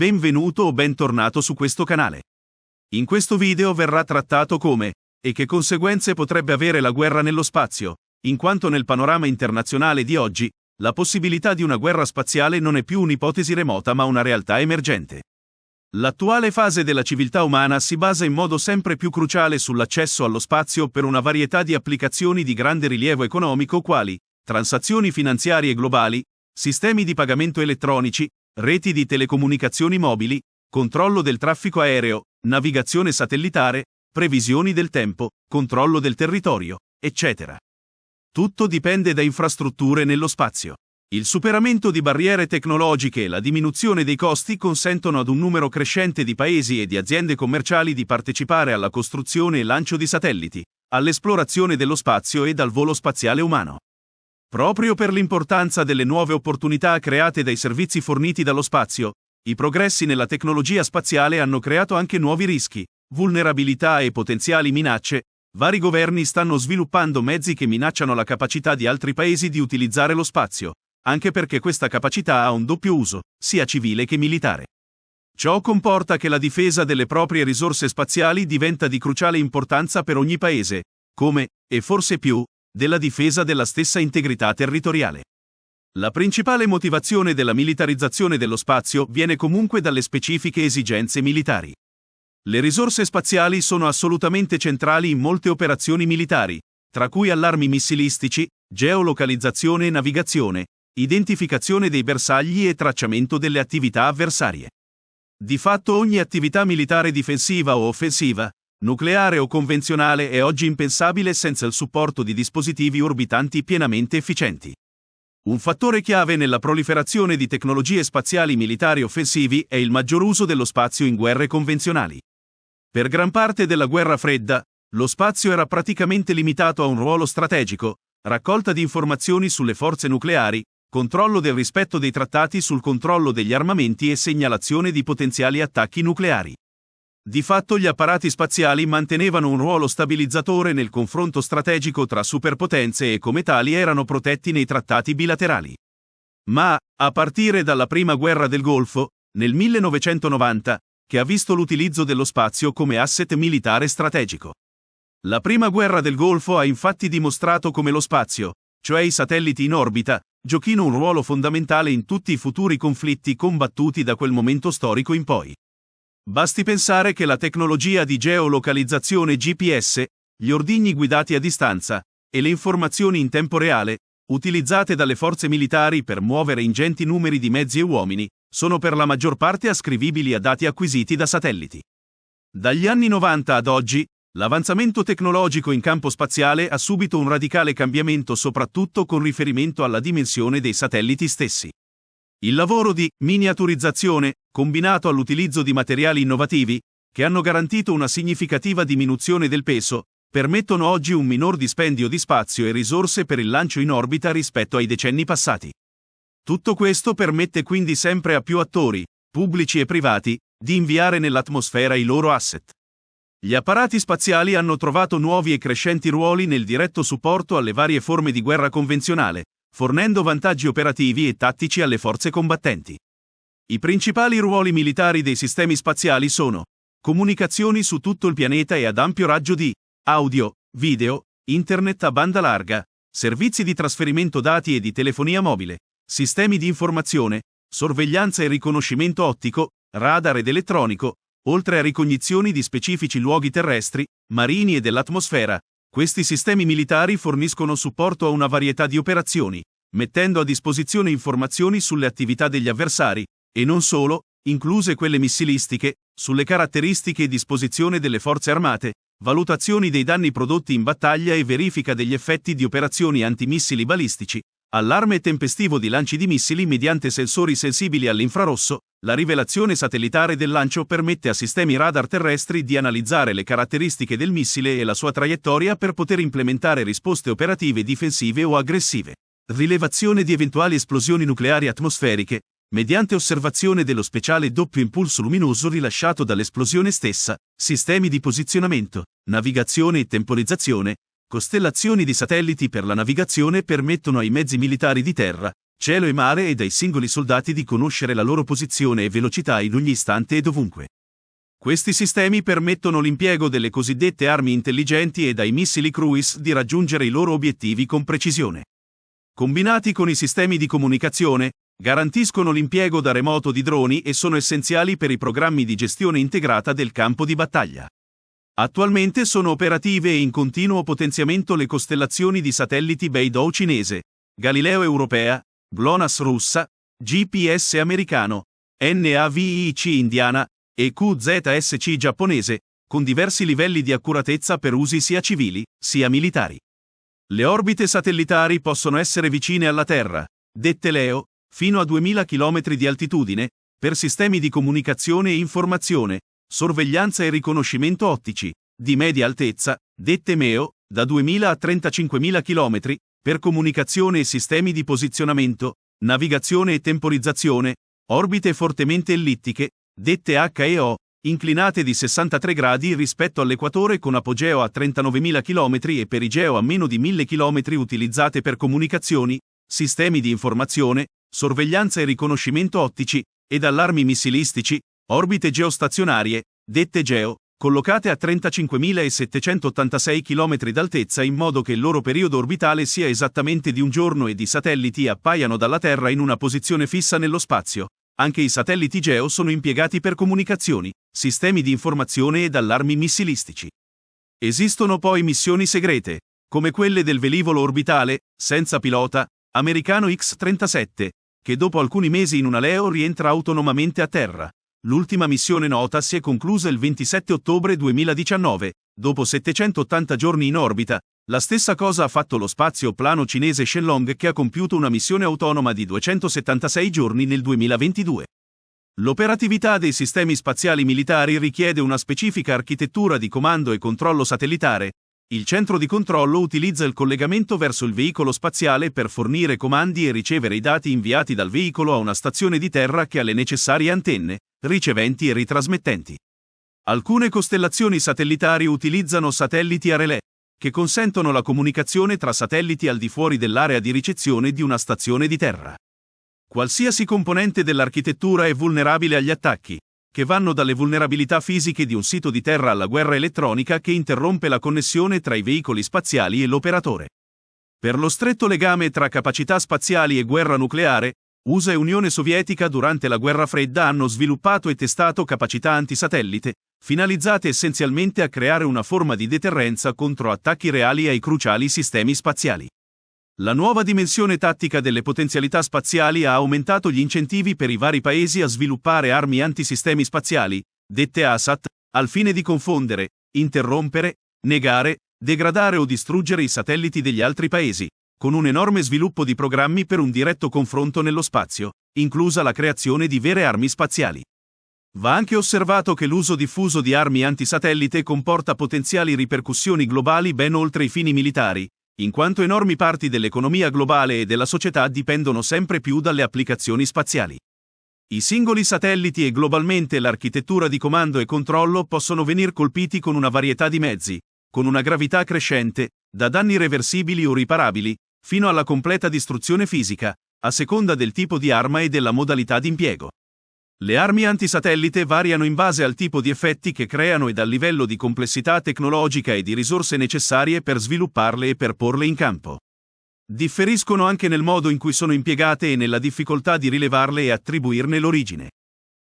Benvenuto o bentornato su questo canale. In questo video verrà trattato come e che conseguenze potrebbe avere la guerra nello spazio, in quanto nel panorama internazionale di oggi, la possibilità di una guerra spaziale non è più un'ipotesi remota ma una realtà emergente. L'attuale fase della civiltà umana si basa in modo sempre più cruciale sull'accesso allo spazio per una varietà di applicazioni di grande rilievo economico quali transazioni finanziarie globali, sistemi di pagamento elettronici, reti di telecomunicazioni mobili, controllo del traffico aereo, navigazione satellitare, previsioni del tempo, controllo del territorio, eccetera. Tutto dipende da infrastrutture nello spazio. Il superamento di barriere tecnologiche e la diminuzione dei costi consentono ad un numero crescente di paesi e di aziende commerciali di partecipare alla costruzione e lancio di satelliti, all'esplorazione dello spazio e al volo spaziale umano. Proprio per l'importanza delle nuove opportunità create dai servizi forniti dallo spazio, i progressi nella tecnologia spaziale hanno creato anche nuovi rischi, vulnerabilità e potenziali minacce. Vari governi stanno sviluppando mezzi che minacciano la capacità di altri paesi di utilizzare lo spazio, anche perché questa capacità ha un doppio uso, sia civile che militare. Ciò comporta che la difesa delle proprie risorse spaziali diventa di cruciale importanza per ogni paese, come, e forse più, della difesa della stessa integrità territoriale. La principale motivazione della militarizzazione dello spazio viene comunque dalle specifiche esigenze militari. Le risorse spaziali sono assolutamente centrali in molte operazioni militari, tra cui allarmi missilistici, geolocalizzazione e navigazione, identificazione dei bersagli e tracciamento delle attività avversarie. Di fatto ogni attività militare difensiva o offensiva, nucleare o convenzionale è oggi impensabile senza il supporto di dispositivi orbitanti pienamente efficienti. Un fattore chiave nella proliferazione di tecnologie spaziali militari offensivi è il maggior uso dello spazio in guerre convenzionali. Per gran parte della guerra fredda, lo spazio era praticamente limitato a un ruolo strategico, raccolta di informazioni sulle forze nucleari, controllo del rispetto dei trattati sul controllo degli armamenti e segnalazione di potenziali attacchi nucleari. Di fatto gli apparati spaziali mantenevano un ruolo stabilizzatore nel confronto strategico tra superpotenze e come tali erano protetti nei trattati bilaterali. Ma, a partire dalla prima guerra del Golfo, nel 1990, che ha visto l'utilizzo dello spazio come asset militare strategico. La prima guerra del Golfo ha infatti dimostrato come lo spazio, cioè i satelliti in orbita, giochino un ruolo fondamentale in tutti i futuri conflitti combattuti da quel momento storico in poi. Basti pensare che la tecnologia di geolocalizzazione GPS, gli ordigni guidati a distanza, e le informazioni in tempo reale, utilizzate dalle forze militari per muovere ingenti numeri di mezzi e uomini, sono per la maggior parte ascrivibili a dati acquisiti da satelliti. Dagli anni 90 ad oggi, l'avanzamento tecnologico in campo spaziale ha subito un radicale cambiamento soprattutto con riferimento alla dimensione dei satelliti stessi. Il lavoro di miniaturizzazione, combinato all'utilizzo di materiali innovativi, che hanno garantito una significativa diminuzione del peso, permettono oggi un minor dispendio di spazio e risorse per il lancio in orbita rispetto ai decenni passati. Tutto questo permette quindi sempre a più attori, pubblici e privati, di inviare nell'atmosfera i loro asset. Gli apparati spaziali hanno trovato nuovi e crescenti ruoli nel diretto supporto alle varie forme di guerra convenzionale, fornendo vantaggi operativi e tattici alle forze combattenti. I principali ruoli militari dei sistemi spaziali sono comunicazioni su tutto il pianeta e ad ampio raggio di audio, video, internet a banda larga, servizi di trasferimento dati e di telefonia mobile, sistemi di informazione, sorveglianza e riconoscimento ottico, radar ed elettronico, oltre a ricognizioni di specifici luoghi terrestri, marini e dell'atmosfera. Questi sistemi militari forniscono supporto a una varietà di operazioni, mettendo a disposizione informazioni sulle attività degli avversari, e non solo, incluse quelle missilistiche, sulle caratteristiche e disposizione delle forze armate, valutazioni dei danni prodotti in battaglia e verifica degli effetti di operazioni antimissili balistici, allarme tempestivo di lanci di missili mediante sensori sensibili all'infrarosso. La rivelazione satellitare del lancio permette a sistemi radar terrestri di analizzare le caratteristiche del missile e la sua traiettoria per poter implementare risposte operative difensive o aggressive. Rilevazione di eventuali esplosioni nucleari atmosferiche, mediante osservazione dello speciale doppio impulso luminoso rilasciato dall'esplosione stessa, sistemi di posizionamento, navigazione e temporizzazione, costellazioni di satelliti per la navigazione permettono ai mezzi militari di terra, cielo e mare e dai singoli soldati di conoscere la loro posizione e velocità in ogni istante e dovunque. Questi sistemi permettono l'impiego delle cosiddette armi intelligenti e dai missili cruise di raggiungere i loro obiettivi con precisione. Combinati con i sistemi di comunicazione, garantiscono l'impiego da remoto di droni e sono essenziali per i programmi di gestione integrata del campo di battaglia. Attualmente sono operative e in continuo potenziamento le costellazioni di satelliti Beidou cinese, Galileo europea, GLONASS russa, GPS americano, NAVIC indiana e QZSC giapponese, con diversi livelli di accuratezza per usi sia civili, sia militari. Le orbite satellitari possono essere vicine alla Terra, dette LEO, fino a 2000 km di altitudine, per sistemi di comunicazione e informazione, sorveglianza e riconoscimento ottici, di media altezza, dette MEO, da 2000 a 35.000 km, per comunicazione e sistemi di posizionamento, navigazione e temporizzazione, orbite fortemente ellittiche, dette HEO, inclinate di 63 gradi rispetto all'equatore con apogeo a 39.000 km e perigeo a meno di 1.000 km utilizzate per comunicazioni, sistemi di informazione, sorveglianza e riconoscimento ottici, ed allarmi missilistici, orbite geostazionarie, dette GEO, collocate a 35.786 km d'altezza in modo che il loro periodo orbitale sia esattamente di un giorno e i satelliti appaiano dalla Terra in una posizione fissa nello spazio. Anche i satelliti GEO sono impiegati per comunicazioni, sistemi di informazione ed allarmi missilistici. Esistono poi missioni segrete, come quelle del velivolo orbitale, senza pilota, americano X-37, che dopo alcuni mesi in una LEO rientra autonomamente a terra. L'ultima missione nota si è conclusa il 27 ottobre 2019, dopo 780 giorni in orbita. La stessa cosa ha fatto lo spazio-plano cinese Shenlong che ha compiuto una missione autonoma di 276 giorni nel 2022. L'operatività dei sistemi spaziali militari richiede una specifica architettura di comando e controllo satellitare. Il centro di controllo utilizza il collegamento verso il veicolo spaziale per fornire comandi e ricevere i dati inviati dal veicolo a una stazione di terra che ha le necessarie antenne, riceventi e ritrasmettenti. Alcune costellazioni satellitari utilizzano satelliti a relè, che consentono la comunicazione tra satelliti al di fuori dell'area di ricezione di una stazione di terra. Qualsiasi componente dell'architettura è vulnerabile agli attacchi, che vanno dalle vulnerabilità fisiche di un sito di terra alla guerra elettronica che interrompe la connessione tra i veicoli spaziali e l'operatore. Per lo stretto legame tra capacità spaziali e guerra nucleare, USA e Unione Sovietica durante la Guerra Fredda hanno sviluppato e testato capacità antisatellite, finalizzate essenzialmente a creare una forma di deterrenza contro attacchi reali ai cruciali sistemi spaziali. La nuova dimensione tattica delle potenzialità spaziali ha aumentato gli incentivi per i vari paesi a sviluppare armi antisistemi spaziali, dette ASAT, al fine di confondere, interrompere, negare, degradare o distruggere i satelliti degli altri paesi, con un enorme sviluppo di programmi per un diretto confronto nello spazio, inclusa la creazione di vere armi spaziali. Va anche osservato che l'uso diffuso di armi antisatellite comporta potenziali ripercussioni globali ben oltre i fini militari, in quanto enormi parti dell'economia globale e della società dipendono sempre più dalle applicazioni spaziali. I singoli satelliti e globalmente l'architettura di comando e controllo possono venir colpiti con una varietà di mezzi, con una gravità crescente, da danni reversibili o riparabili, fino alla completa distruzione fisica, a seconda del tipo di arma e della modalità di impiego. Le armi antisatellite variano in base al tipo di effetti che creano e dal livello di complessità tecnologica e di risorse necessarie per svilupparle e per porle in campo. Differiscono anche nel modo in cui sono impiegate e nella difficoltà di rilevarle e attribuirne l'origine.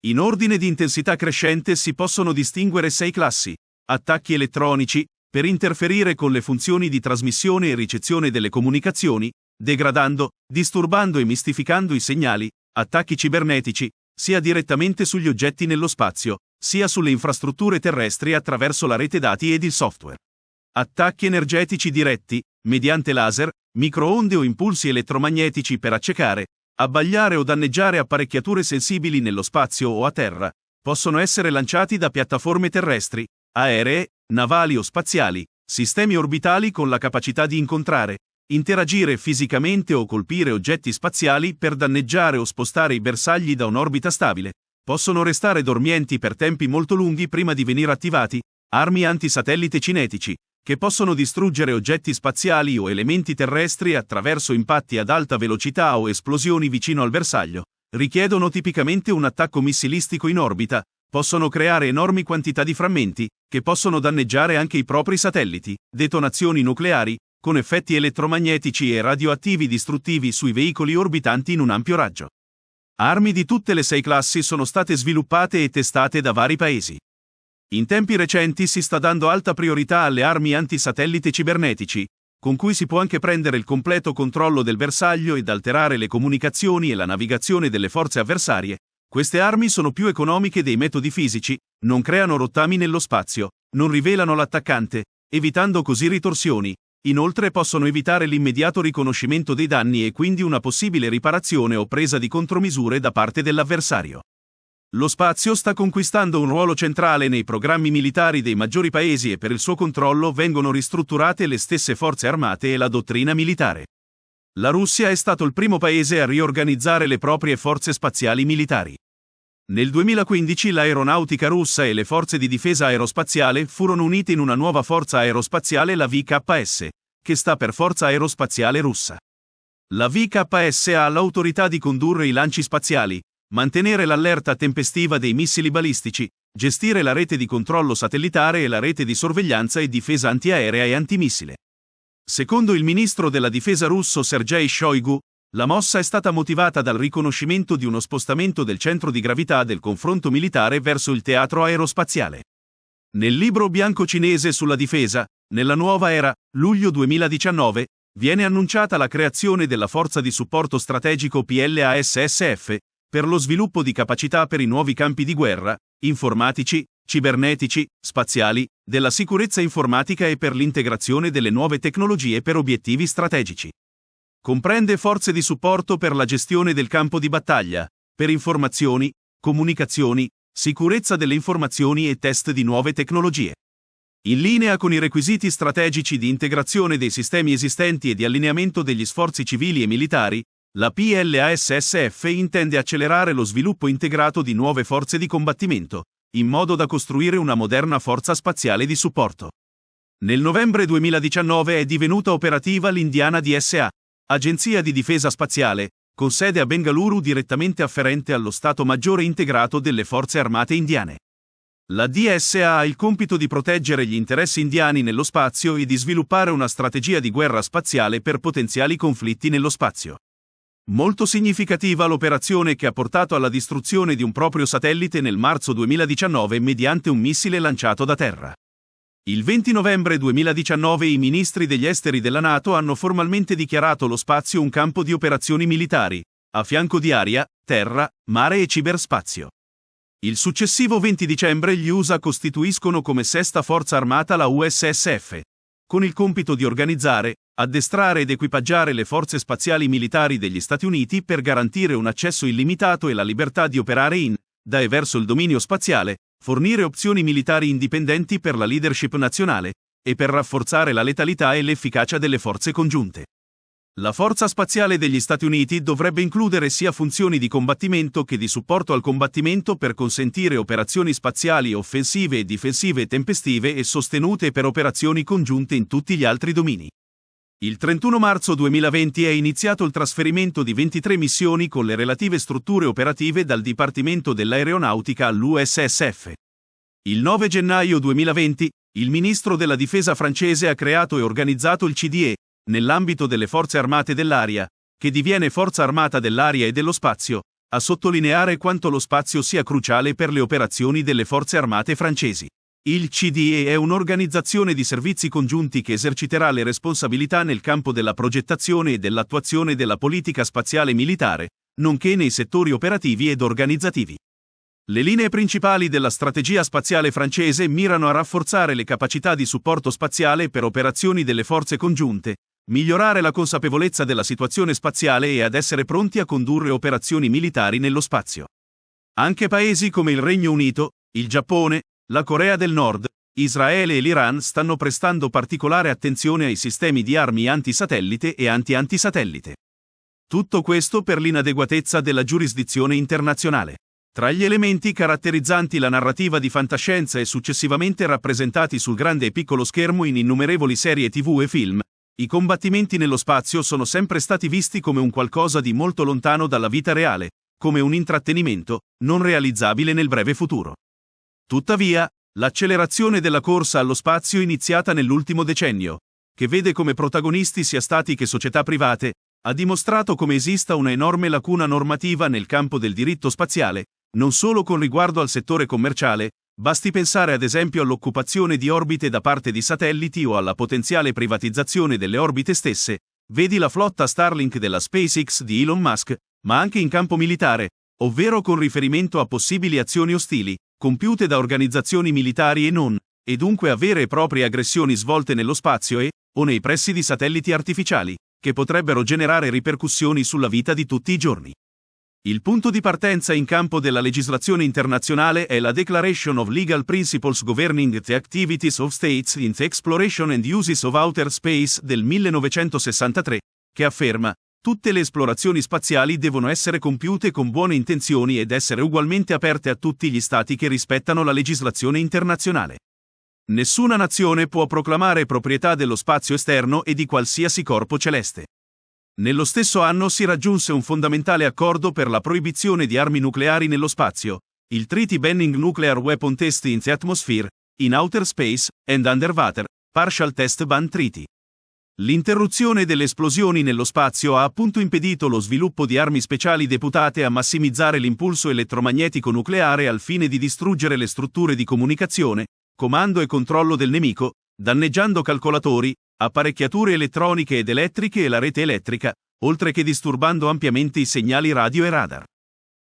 In ordine di intensità crescente si possono distinguere 6 classi: attacchi elettronici, per interferire con le funzioni di trasmissione e ricezione delle comunicazioni, degradando, disturbando e mistificando i segnali; attacchi cibernetici, sia direttamente sugli oggetti nello spazio, sia sulle infrastrutture terrestri attraverso la rete dati ed il software. Attacchi energetici diretti, mediante laser, microonde o impulsi elettromagnetici per accecare, abbagliare o danneggiare apparecchiature sensibili nello spazio o a terra, possono essere lanciati da piattaforme terrestri, aeree, navali o spaziali, sistemi orbitali con la capacità di incontrare, interagire fisicamente o colpire oggetti spaziali per danneggiare o spostare i bersagli da un'orbita stabile, possono restare dormienti per tempi molto lunghi prima di venire attivati; armi antisatellite cinetici, che possono distruggere oggetti spaziali o elementi terrestri attraverso impatti ad alta velocità o esplosioni vicino al bersaglio, richiedono tipicamente un attacco missilistico in orbita, possono creare enormi quantità di frammenti, che possono danneggiare anche i propri satelliti, detonazioni nucleari, con effetti elettromagnetici e radioattivi distruttivi sui veicoli orbitanti in un ampio raggio. Armi di tutte le 6 classi sono state sviluppate e testate da vari paesi. In tempi recenti si sta dando alta priorità alle armi antisatellite cibernetici, con cui si può anche prendere il completo controllo del bersaglio ed alterare le comunicazioni e la navigazione delle forze avversarie. Queste armi sono più economiche dei metodi fisici, non creano rottami nello spazio, non rivelano l'attaccante, evitando così ritorsioni. Inoltre possono evitare l'immediato riconoscimento dei danni e quindi una possibile riparazione o presa di contromisure da parte dell'avversario. Lo spazio sta conquistando un ruolo centrale nei programmi militari dei maggiori paesi e per il suo controllo vengono ristrutturate le stesse forze armate e la dottrina militare. La Russia è stato il primo paese a riorganizzare le proprie forze spaziali militari. Nel 2015 l'aeronautica russa e le forze di difesa aerospaziale furono unite in una nuova forza aerospaziale, la VKS, che sta per Forza Aerospaziale Russa. La VKS ha l'autorità di condurre i lanci spaziali, mantenere l'allerta tempestiva dei missili balistici, gestire la rete di controllo satellitare e la rete di sorveglianza e difesa antiaerea e antimissile. Secondo il ministro della difesa russo Sergei Shoigu, la mossa è stata motivata dal riconoscimento di uno spostamento del centro di gravità del confronto militare verso il teatro aerospaziale. Nel libro bianco cinese sulla difesa, nella nuova era, luglio 2019, viene annunciata la creazione della Forza di Supporto Strategico PLASSF, per lo sviluppo di capacità per i nuovi campi di guerra, informatici, cibernetici, spaziali, della sicurezza informatica e per l'integrazione delle nuove tecnologie per obiettivi strategici. Comprende forze di supporto per la gestione del campo di battaglia, per informazioni, comunicazioni, sicurezza delle informazioni e test di nuove tecnologie. In linea con i requisiti strategici di integrazione dei sistemi esistenti e di allineamento degli sforzi civili e militari, la PLASSF intende accelerare lo sviluppo integrato di nuove forze di combattimento, in modo da costruire una moderna forza spaziale di supporto. Nel novembre 2019 è divenuta operativa l'Indiana DSA, agenzia di difesa spaziale, con sede a Bengaluru direttamente afferente allo Stato Maggiore integrato delle Forze Armate indiane. La DSA ha il compito di proteggere gli interessi indiani nello spazio e di sviluppare una strategia di guerra spaziale per potenziali conflitti nello spazio. Molto significativa l'operazione che ha portato alla distruzione di un proprio satellite nel marzo 2019 mediante un missile lanciato da terra. Il 20 novembre 2019 i ministri degli esteri della NATO hanno formalmente dichiarato lo spazio un campo di operazioni militari, a fianco di aria, terra, mare e ciberspazio. Il successivo 20 dicembre gli USA costituiscono come sesta forza armata la USSF, con il compito di organizzare, addestrare ed equipaggiare le forze spaziali militari degli Stati Uniti per garantire un accesso illimitato e la libertà di operare in, da e verso il dominio spaziale, fornire opzioni militari indipendenti per la leadership nazionale, e per rafforzare la letalità e l'efficacia delle forze congiunte. La Forza Spaziale degli Stati Uniti dovrebbe includere sia funzioni di combattimento che di supporto al combattimento per consentire operazioni spaziali offensive e difensive tempestive e sostenute per operazioni congiunte in tutti gli altri domini. Il 31 marzo 2020 è iniziato il trasferimento di 23 missioni con le relative strutture operative dal Dipartimento dell'Aeronautica all'USSF. Il 9 gennaio 2020, il ministro della difesa francese ha creato e organizzato il CDE, nell'ambito delle Forze Armate dell'Aria, che diviene Forza Armata dell'Aria e dello Spazio, a sottolineare quanto lo spazio sia cruciale per le operazioni delle Forze Armate francesi. Il CDE è un'organizzazione di servizi congiunti che eserciterà le responsabilità nel campo della progettazione e dell'attuazione della politica spaziale militare, nonché nei settori operativi ed organizzativi. Le linee principali della strategia spaziale francese mirano a rafforzare le capacità di supporto spaziale per operazioni delle forze congiunte, migliorare la consapevolezza della situazione spaziale e ad essere pronti a condurre operazioni militari nello spazio. Anche paesi come il Regno Unito, il Giappone, la Corea del Nord, Israele e l'Iran stanno prestando particolare attenzione ai sistemi di armi antisatellite e anti-antisatellite. Tutto questo per l'inadeguatezza della giurisdizione internazionale. Tra gli elementi caratterizzanti la narrativa di fantascienza e successivamente rappresentati sul grande e piccolo schermo in innumerevoli serie TV e film, i combattimenti nello spazio sono sempre stati visti come un qualcosa di molto lontano dalla vita reale, come un intrattenimento, non realizzabile nel breve futuro. Tuttavia, l'accelerazione della corsa allo spazio iniziata nell'ultimo decennio, che vede come protagonisti sia stati che società private, ha dimostrato come esista una enorme lacuna normativa nel campo del diritto spaziale, non solo con riguardo al settore commerciale, basti pensare ad esempio all'occupazione di orbite da parte di satelliti o alla potenziale privatizzazione delle orbite stesse, vedi la flotta Starlink della SpaceX di Elon Musk, ma anche in campo militare, ovvero con riferimento a possibili azioni ostili, compiute da organizzazioni militari e non, e dunque a vere e proprie aggressioni svolte nello spazio o nei pressi di satelliti artificiali, che potrebbero generare ripercussioni sulla vita di tutti i giorni. Il punto di partenza in campo della legislazione internazionale è la Declaration of Legal Principles Governing the Activities of States in the Exploration and Uses of Outer Space del 1963, che afferma: tutte le esplorazioni spaziali devono essere compiute con buone intenzioni ed essere ugualmente aperte a tutti gli stati che rispettano la legislazione internazionale. Nessuna nazione può proclamare proprietà dello spazio esterno e di qualsiasi corpo celeste. Nello stesso anno si raggiunse un fondamentale accordo per la proibizione di armi nucleari nello spazio, il Treaty Banning Nuclear Weapon Test in the Atmosphere, in Outer Space, and Underwater, Partial Test Ban Treaty. L'interruzione delle esplosioni nello spazio ha appunto impedito lo sviluppo di armi speciali deputate a massimizzare l'impulso elettromagnetico nucleare al fine di distruggere le strutture di comunicazione, comando e controllo del nemico, danneggiando calcolatori, apparecchiature elettroniche ed elettriche e la rete elettrica, oltre che disturbando ampiamente i segnali radio e radar.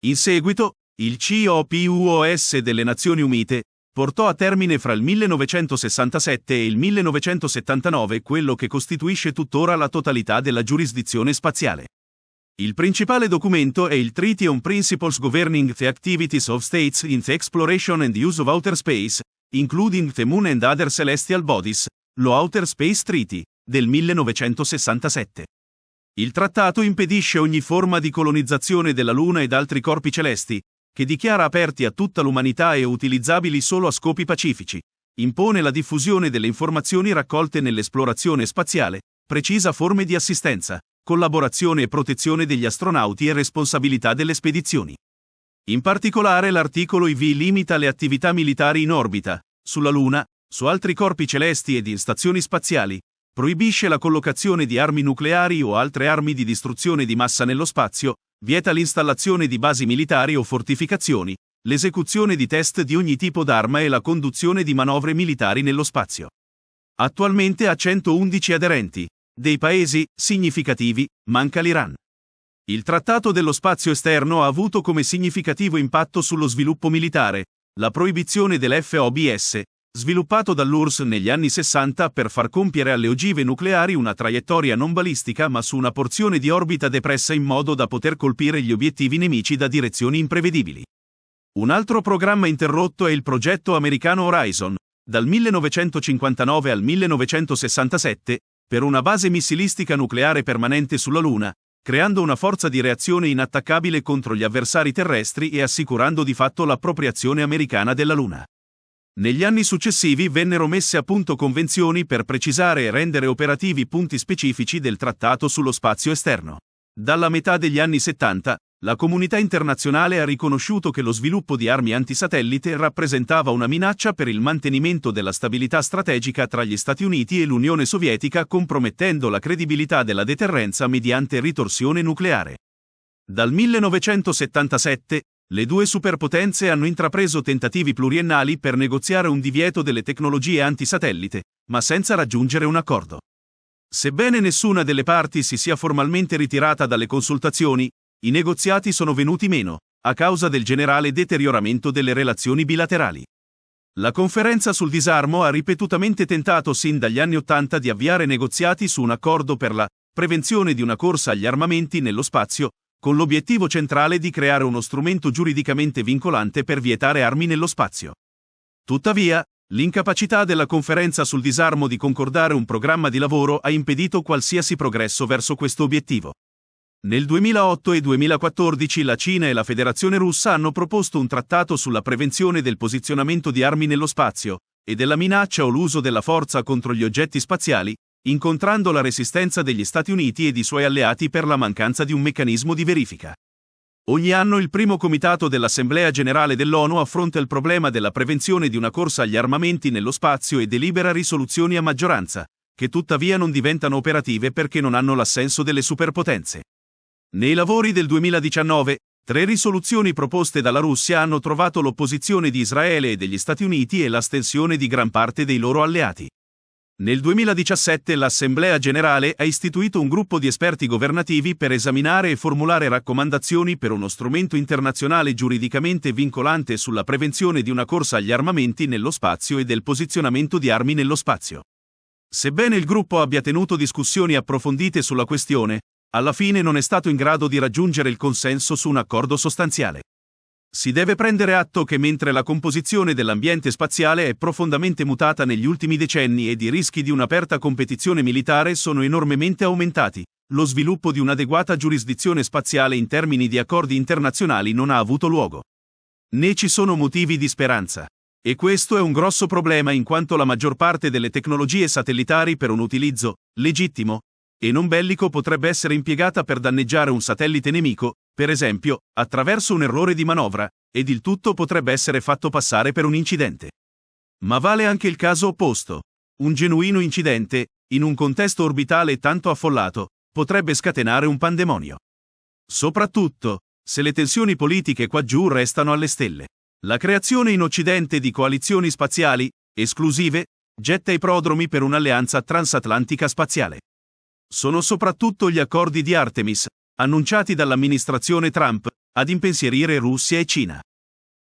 In seguito, il COPUOS delle Nazioni Unite portò a termine fra il 1967 e il 1979 quello che costituisce tuttora la totalità della giurisdizione spaziale. Il principale documento è il Treaty on Principles Governing the Activities of States in the Exploration and Use of Outer Space, including the Moon and Other Celestial Bodies, lo Outer Space Treaty, del 1967. Il trattato impedisce ogni forma di colonizzazione della Luna ed altri corpi celesti, che dichiara aperti a tutta l'umanità e utilizzabili solo a scopi pacifici, impone la diffusione delle informazioni raccolte nell'esplorazione spaziale, precisa forme di assistenza, collaborazione e protezione degli astronauti e responsabilità delle spedizioni. In particolare l'articolo IV limita le attività militari in orbita, sulla Luna, su altri corpi celesti ed in stazioni spaziali, proibisce la collocazione di armi nucleari o altre armi di distruzione di massa nello spazio, vieta l'installazione di basi militari o fortificazioni, l'esecuzione di test di ogni tipo d'arma e la conduzione di manovre militari nello spazio. Attualmente ha 111 aderenti. Dei paesi significativi, manca l'Iran. Il Trattato dello Spazio Esterno ha avuto come significativo impatto sullo sviluppo militare, la proibizione dell'FOBS, sviluppato dall'URSS negli anni 60 per far compiere alle ogive nucleari una traiettoria non balistica ma su una porzione di orbita depressa in modo da poter colpire gli obiettivi nemici da direzioni imprevedibili. Un altro programma interrotto è il progetto americano Horizon, dal 1959 al 1967, per una base missilistica nucleare permanente sulla Luna, creando una forza di reazione inattaccabile contro gli avversari terrestri e assicurando di fatto l'appropriazione americana della Luna. Negli anni successivi vennero messe a punto convenzioni per precisare e rendere operativi punti specifici del Trattato sullo spazio esterno. Dalla metà degli anni 70, la comunità internazionale ha riconosciuto che lo sviluppo di armi antisatellite rappresentava una minaccia per il mantenimento della stabilità strategica tra gli Stati Uniti e l'Unione Sovietica, compromettendo la credibilità della deterrenza mediante ritorsione nucleare. Dal 1977, le due superpotenze hanno intrapreso tentativi pluriennali per negoziare un divieto delle tecnologie antisatellite, ma senza raggiungere un accordo. Sebbene nessuna delle parti si sia formalmente ritirata dalle consultazioni, i negoziati sono venuti meno, a causa del generale deterioramento delle relazioni bilaterali. La conferenza sul disarmo ha ripetutamente tentato sin dagli anni '80 di avviare negoziati su un accordo per la prevenzione di una corsa agli armamenti nello spazio, con l'obiettivo centrale di creare uno strumento giuridicamente vincolante per vietare armi nello spazio. Tuttavia, l'incapacità della conferenza sul disarmo di concordare un programma di lavoro ha impedito qualsiasi progresso verso questo obiettivo. Nel 2008 e 2014 la Cina e la Federazione Russa hanno proposto un trattato sulla prevenzione del posizionamento di armi nello spazio e della minaccia o l'uso della forza contro gli oggetti spaziali, incontrando la resistenza degli Stati Uniti e di suoi alleati per la mancanza di un meccanismo di verifica. Ogni anno il primo comitato dell'Assemblea Generale dell'ONU affronta il problema della prevenzione di una corsa agli armamenti nello spazio e delibera risoluzioni a maggioranza, che tuttavia non diventano operative perché non hanno l'assenso delle superpotenze. Nei lavori del 2019, 3 risoluzioni proposte dalla Russia hanno trovato l'opposizione di Israele e degli Stati Uniti e l'astensione di gran parte dei loro alleati. Nel 2017 l'Assemblea Generale ha istituito un gruppo di esperti governativi per esaminare e formulare raccomandazioni per uno strumento internazionale giuridicamente vincolante sulla prevenzione di una corsa agli armamenti nello spazio e del posizionamento di armi nello spazio. Sebbene il gruppo abbia tenuto discussioni approfondite sulla questione, alla fine non è stato in grado di raggiungere il consenso su un accordo sostanziale. Si deve prendere atto che mentre la composizione dell'ambiente spaziale è profondamente mutata negli ultimi decenni ed i rischi di un'aperta competizione militare sono enormemente aumentati, lo sviluppo di un'adeguata giurisdizione spaziale in termini di accordi internazionali non ha avuto luogo. Né ci sono motivi di speranza. E questo è un grosso problema in quanto la maggior parte delle tecnologie satellitari per un utilizzo legittimo e non bellico potrebbe essere impiegata per danneggiare un satellite nemico, per esempio, attraverso un errore di manovra, ed il tutto potrebbe essere fatto passare per un incidente. Ma vale anche il caso opposto. Un genuino incidente, in un contesto orbitale tanto affollato, potrebbe scatenare un pandemonio. Soprattutto, se le tensioni politiche quaggiù restano alle stelle. La creazione in Occidente di coalizioni spaziali, esclusive, getta i prodromi per un'alleanza transatlantica spaziale. Sono soprattutto gli accordi di Artemis, annunciati dall'amministrazione Trump, ad impensierire Russia e Cina.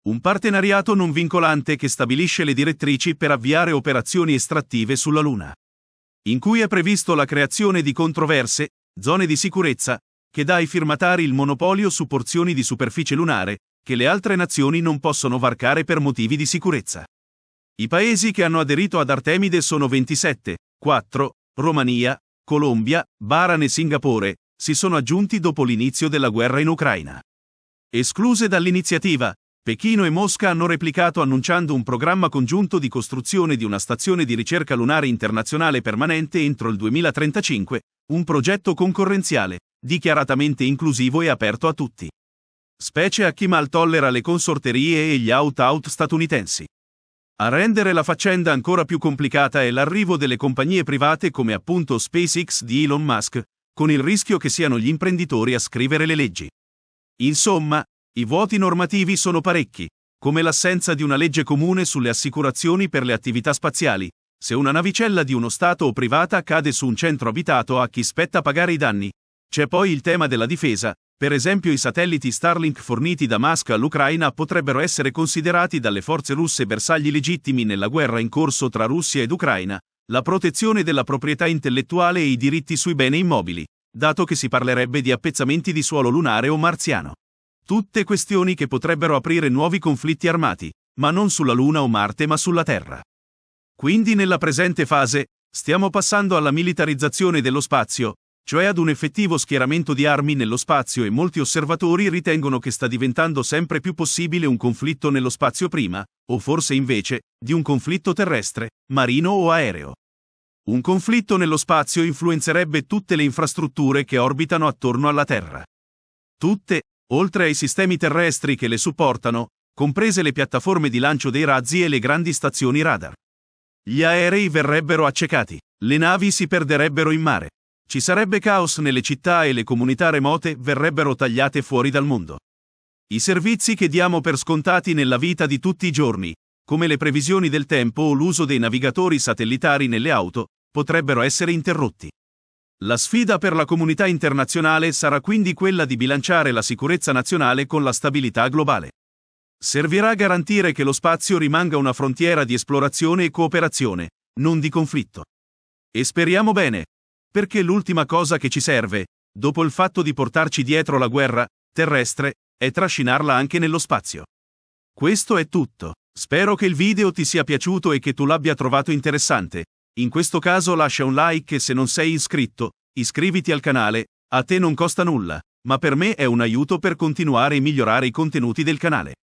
Un partenariato non vincolante che stabilisce le direttrici per avviare operazioni estrattive sulla Luna. In cui è previsto la creazione di controverse, zone di sicurezza, che dà ai firmatari il monopolio su porzioni di superficie lunare, che le altre nazioni non possono varcare per motivi di sicurezza. I paesi che hanno aderito ad Artemide sono 27, 4, Romania, Colombia, Bahrain e Singapore, si sono aggiunti dopo l'inizio della guerra in Ucraina. Escluse dall'iniziativa, Pechino e Mosca hanno replicato annunciando un programma congiunto di costruzione di una stazione di ricerca lunare internazionale permanente entro il 2035, un progetto concorrenziale, dichiaratamente inclusivo e aperto a tutti. Specie a chi mal tollera le consorterie e gli out-out statunitensi. A rendere la faccenda ancora più complicata è l'arrivo delle compagnie private come appunto SpaceX di Elon Musk, con il rischio che siano gli imprenditori a scrivere le leggi. Insomma, i vuoti normativi sono parecchi, come l'assenza di una legge comune sulle assicurazioni per le attività spaziali. Se una navicella di uno Stato o privata cade su un centro abitato, a chi spetta pagare i danni? C'è poi il tema della difesa. Per esempio i satelliti Starlink forniti da Musk all'Ucraina potrebbero essere considerati dalle forze russe bersagli legittimi nella guerra in corso tra Russia ed Ucraina, la protezione della proprietà intellettuale e i diritti sui beni immobili, dato che si parlerebbe di appezzamenti di suolo lunare o marziano. Tutte questioni che potrebbero aprire nuovi conflitti armati, ma non sulla Luna o Marte ma sulla Terra. Quindi nella presente fase, stiamo passando alla militarizzazione dello spazio, cioè ad un effettivo schieramento di armi nello spazio e molti osservatori ritengono che sta diventando sempre più possibile un conflitto nello spazio prima, o forse invece, di un conflitto terrestre, marino o aereo. Un conflitto nello spazio influenzerebbe tutte le infrastrutture che orbitano attorno alla Terra. Tutte, oltre ai sistemi terrestri che le supportano, comprese le piattaforme di lancio dei razzi e le grandi stazioni radar. Gli aerei verrebbero accecati, le navi si perderebbero in mare. Ci sarebbe caos nelle città e le comunità remote verrebbero tagliate fuori dal mondo. I servizi che diamo per scontati nella vita di tutti i giorni, come le previsioni del tempo o l'uso dei navigatori satellitari nelle auto, potrebbero essere interrotti. La sfida per la comunità internazionale sarà quindi quella di bilanciare la sicurezza nazionale con la stabilità globale. Servirà garantire che lo spazio rimanga una frontiera di esplorazione e cooperazione, non di conflitto. E speriamo bene. Perché l'ultima cosa che ci serve, dopo il fatto di portarci dietro la guerra terrestre, è trascinarla anche nello spazio. Questo è tutto. Spero che il video ti sia piaciuto e che tu l'abbia trovato interessante. In questo caso lascia un like e se non sei iscritto, iscriviti al canale, A te non costa nulla, ma per me è un aiuto per continuare e migliorare i contenuti del canale.